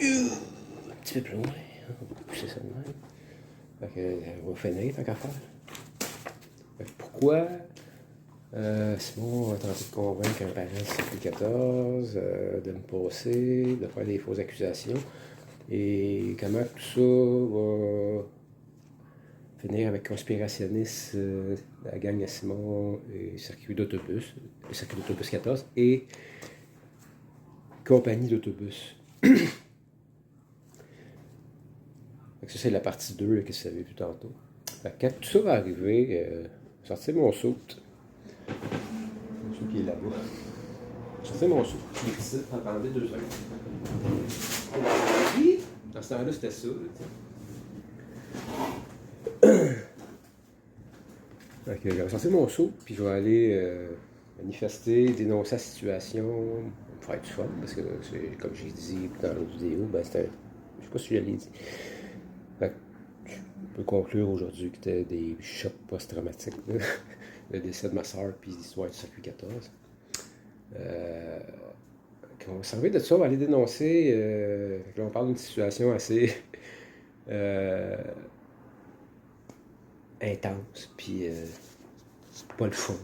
Un petit peu plus loin. On va pousser ça de même. Fait que, on va finir, tant qu'à faire. Fait que pourquoi Simon a tenté de convaincre un parent de circuit 14 de me passer, de faire des fausses accusations. Et comment tout ça va finir avec conspirationniste, la gang à Simon et circuit d'autobus, le circuit d'autobus 14 et compagnie d'autobus. Ça, c'est la partie 2 là, que vous avez vu tantôt. Quand tout ça va arriver, sortir mon saut. Mon saut qui est là-bas. Sortir mon saut. Qui est ici. Attendez 2 secondes. Dans ce temps-là, c'était ça. Donc, je vais sortir mon saut, puis je vais aller manifester, dénoncer la situation, faire du fun, parce que, comme j'ai dit dans l'autre vidéo, ben c'était. Je sais pas si je l'ai dit. Fait que, je peux conclure aujourd'hui que c'était des chocs post-traumatiques, le décès de ma soeur, puis l'histoire du circuit 14. On va servir de ça, on va aller dénoncer. Là, on parle d'une situation assez intense, puis pas le fun.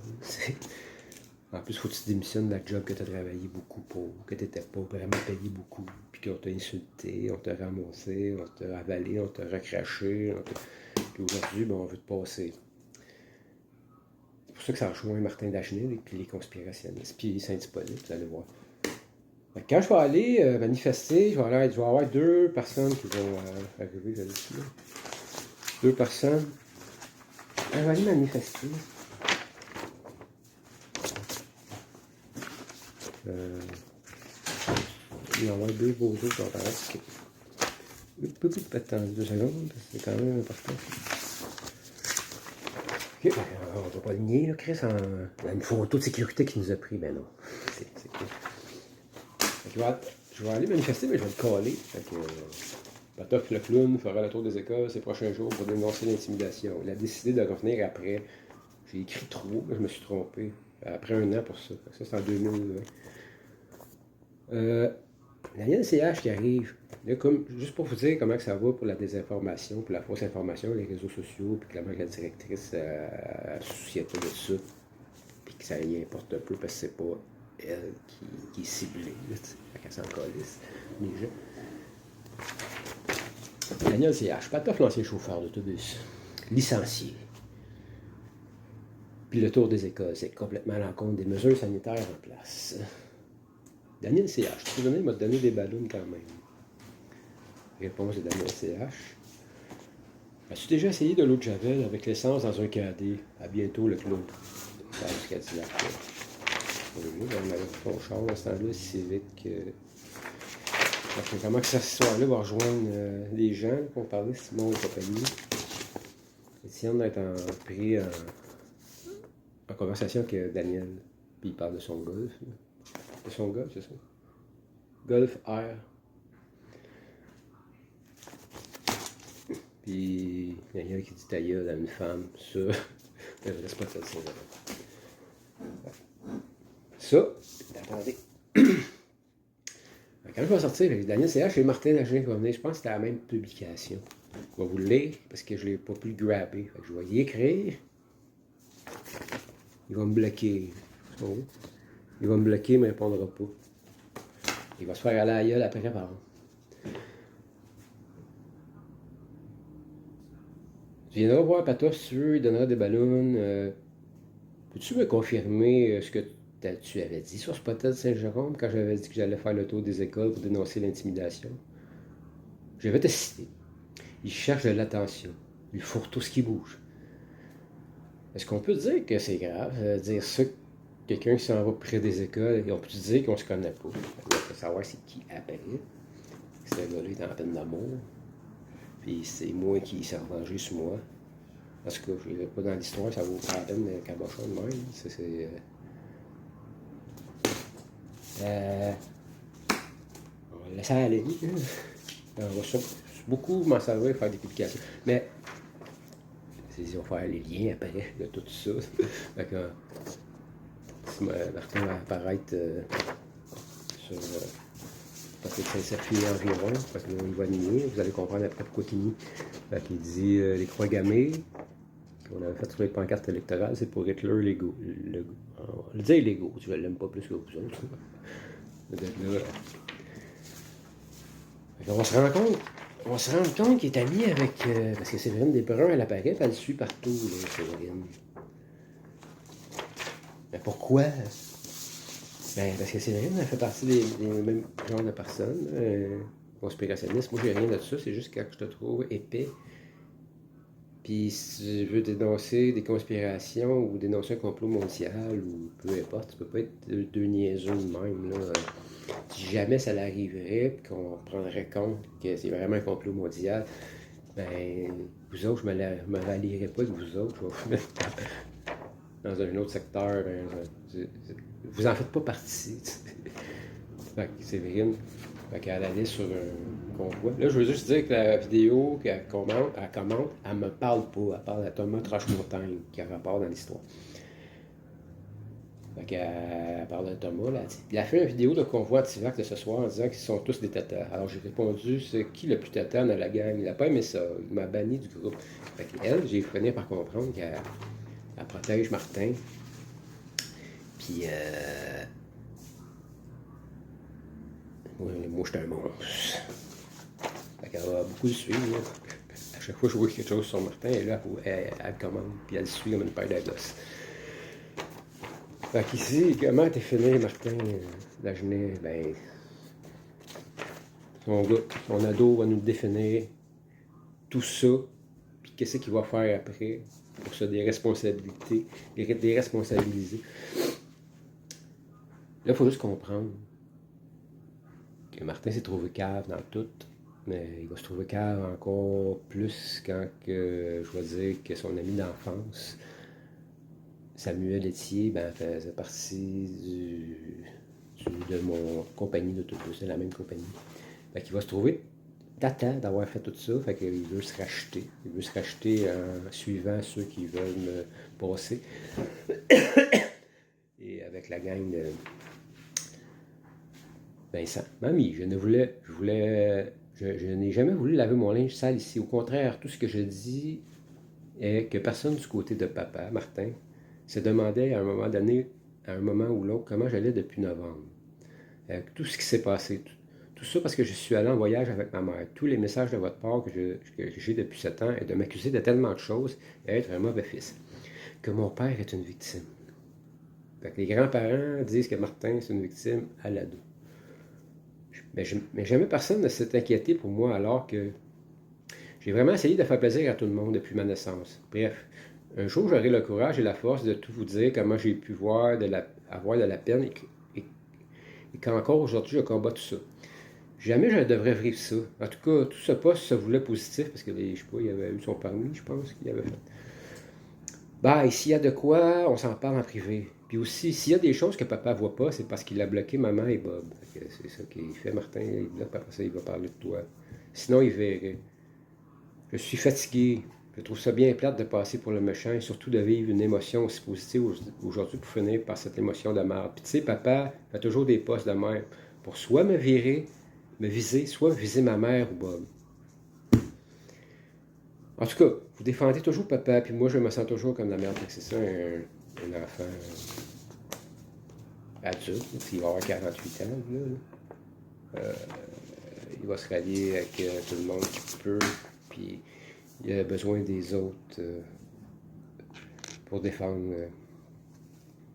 En plus, il faut que tu démissionnes de la job que tu as travaillé beaucoup pour, que tu n'étais pas vraiment payé beaucoup, puis qu'on t'a insulté, on t'a ramassé, on t'a avalé, on t'a recraché. Puis aujourd'hui, ben, on veut te passer. C'est pour ça que ça rejoint Martin Dagenet, et puis les conspirationnistes, puis les Saint-Hippolyte, vous allez voir. Quand je vais aller manifester, je vais avoir 2 personnes qui vont arriver là-dessus. 2 personnes. Je vais aller manifester. Il va y avoir 2 beaux jours qui vont apparaître. Un peu plus de attendre 2 secondes, parce que c'est quand même important. Ok, on va pas le nier, là, Chris. Il y a une photo de sécurité qui nous a pris, mais non. C'est cool. Je vais aller manifester, mais je vais le coller. Patoff le clown fera le tour des écoles ces prochains jours pour dénoncer l'intimidation. Il a décidé de revenir après. J'ai écrit trop, mais je me suis trompé. Après 1 an pour ça. Ça, c'est en 2020. Daniel CH qui arrive. Là, juste pour vous dire comment que ça va pour la désinformation, pour la fausse information, les réseaux sociaux, puis comment la directrice ne se souciait pas de ça, puis que ça y importe un peu parce que c'est pas elle qui est ciblée. Qu'elle s'en calisse, les gens. Daniel CH, Patoff, l'ancien chauffeur d'autobus, licencié. Puis le tour des écoles, c'est complètement à l'encontre des mesures sanitaires en place. Daniel CH, tu peux m'a donné des ballons quand même. Réponse de Daniel CH. As-tu déjà essayé de l'eau de Javel avec l'essence dans un cadet? À bientôt, le clown. Ça jusqu'à Cadillac. Oui, on avait ton char à ce temps-là, Civic. Comment que cette histoire-là va rejoindre les gens qu'on parlait, Simon et compagnie. Étienne est pris en conversation avec Daniel. Puis il parle de son golf. De son golf, c'est ça? Golf Air. Puis Daniel qui dit ta gueule à une femme. Ça, je laisse pas ça. Ça, attendez. Quand je vais sortir avec Daniel CH et Martin Dagenet qui va venir, je pense que c'était la même publication. Je vais vous le lire parce que je ne l'ai pas pu le grabber. Fait que je vais y écrire. Il va me bloquer. Il va me bloquer, il ne me répondra pas. Il va se faire aller à la gueule après, par exemple. Tu viendras voir Patoff si tu veux, il donnera des ballons. Peux-tu me confirmer ce que tu avais dit sur Spotted Saint-Jérôme quand j'avais dit que j'allais faire le tour des écoles pour dénoncer l'intimidation? Je vais te citer. Il cherche de l'attention. Il fourre tout ce qui bouge. Est-ce qu'on peut dire que c'est grave, dire ça, quelqu'un qui s'en va près des écoles, et on peut dire qu'on se connaît pas? Il faut savoir c'est qui apparaît. C'est un gars-là qui est en peine d'amour. Puis c'est moi qui s'est revengé sur moi. Parce que je ne pas dans l'histoire, ça vaut pas la peine de cabochon de même. On va le laisser aller. On va beaucoup m'en servir faire des publications. Mais ils vont faire les liens après de tout ça. Fait que, si Martin va apparaître sur parce que c'est 7 filles environ, parce qu'il va nier, vous allez comprendre après pourquoi il nie. Fait qu'il dit les croix gammées, qu'on avait fait sur les pancartes électorales, c'est pour Hitler, l'ego. On va dire l'ego, je l'aime pas plus que vous autres. Là, on va se rendre compte. On va se rendre compte qu'il est ami avec. Parce que Séverine Desbrun, elle apparaît, elle le suit partout, là, Séverine. Mais pourquoi? Ben, parce que Séverine, elle fait partie des mêmes genres de personnes. Conspirationnistes. Moi, j'ai rien de ça, c'est juste quand je te trouve épais. Puis si tu veux dénoncer des conspirations ou dénoncer un complot mondial ou peu importe, tu peux pas être deux niaiseux de même, là. Si jamais ça l'arriverait, puis qu'on prendrait compte que c'est vraiment un complot mondial, ben, vous autres, je me rallierais pas avec vous autres, je vais vous mettre dans un autre secteur. Vous en faites pas partie. Fait que Séverine, fait qu'elle allait sur un convoi. Là, je veux juste dire que la vidéo qu'elle commente, elle me parle pas. Elle parle à Thomas Troche-Montagne, qui a rapport dans l'histoire. Fait qu'elle parle de Thomas, là. Il a fait une vidéo de convoi anti-vax de ce soir en disant qu'ils sont tous des tatas. Alors j'ai répondu, c'est qui le plus tata dans la gang? Il n'a pas aimé ça. Il m'a banni du groupe. Fait qu'elle, j'ai fini par comprendre qu'elle protège Martin. Puis, moi, j'étais un monstre. Fait qu'elle va beaucoup le suivre, là. À chaque fois que je vois quelque chose sur Martin, elle commande, puis elle le suit comme une paire de gosses. Fait qu'ici, comment t'es fini, Martin Lagenet? Ben, son ado va nous définir tout ça, puis qu'est-ce qu'il va faire après pour se déresponsabiliser. Là, il faut juste comprendre que Martin s'est trouvé cave dans tout, mais il va se trouver cave encore plus quand que, je vais dire que son ami d'enfance, Samuel Etier, ben, faisait partie de mon compagnie d'autobus, c'est la même compagnie. Fait qu'il va se trouver tata d'avoir fait tout ça, fait qu'il veut se racheter. Il veut se racheter en suivant ceux qui veulent me passer. Et avec la gang de Vincent. Mamie, je n'ai jamais voulu laver mon linge sale ici. Au contraire, tout ce que je dis est que personne du côté de papa, Martin, se demandait à un moment donné, à un moment ou l'autre, comment j'allais depuis novembre. Tout ce qui s'est passé, tout ça parce que je suis allé en voyage avec ma mère. Tous les messages de votre part que j'ai depuis 7 ans est de m'accuser de tellement de choses et être un mauvais fils. Que mon père est une victime. Fait que les grands-parents disent que Martin c'est une victime à l'ado. Mais jamais personne ne s'est inquiété pour moi alors que j'ai vraiment essayé de faire plaisir à tout le monde depuis ma naissance. Bref, un jour j'aurai le courage et la force de tout vous dire comment j'ai pu avoir de la peine et qu'encore aujourd'hui je combats tout ça. Jamais je ne devrais vivre ça. En tout cas, tout ce poste se voulait positif parce que, je sais pas, il avait eu son permis, je pense, qu'il avait fait. Bah, s'il y a de quoi, on s'en parle en privé. Puis aussi, s'il y a des choses que papa voit pas, c'est parce qu'il a bloqué maman et Bob. C'est ça qu'il fait, Martin. Il bloque, après ça, il va parler de toi. Sinon, il verrait. Je suis fatigué. Je trouve ça bien plate de passer pour le méchant et surtout de vivre une émotion aussi positive aujourd'hui pour finir par cette émotion de merde. Puis tu sais, papa fait toujours des postes de même pour soit me viser, soit viser ma mère ou Bob. En tout cas, vous défendez toujours papa, puis moi je me sens toujours comme la merde. C'est ça, un enfant adulte, il va avoir 48 ans, là. Il va se rallier avec tout le monde qui peut, puis il a besoin des autres pour défendre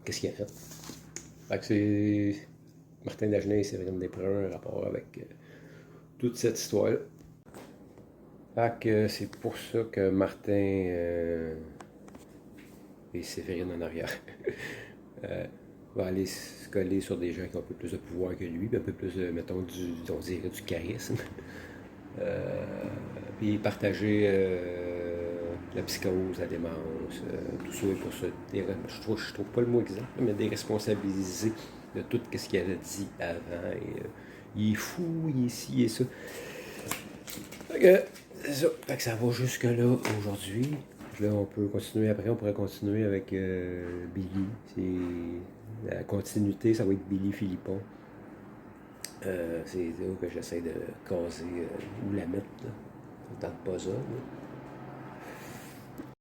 qu'est-ce qu'il a fait. Fait que c'est Martin Dagenet et Séverine Desbrun en rapport avec toute cette histoire-là. Fait que c'est pour ça que Martin et Séverine en arrière va aller se coller sur des gens qui ont un peu plus de pouvoir que lui, un peu plus, mettons, on dirait du charisme. Puis partager la psychose, la démence, tout ça pour se je trouve pas le mot exact, mais déresponsabiliser de tout ce qu'il avait dit avant. Et, il est fou, il est ci, il est ça. Fait que, c'est ça. Fait que ça va jusque-là aujourd'hui. Là, on peut continuer après, on pourrait continuer avec Billy. C'est la continuité, ça va être Billy Philippon. C'est là que j'essaie de caser où la mettre, là, dans le puzzle. Là.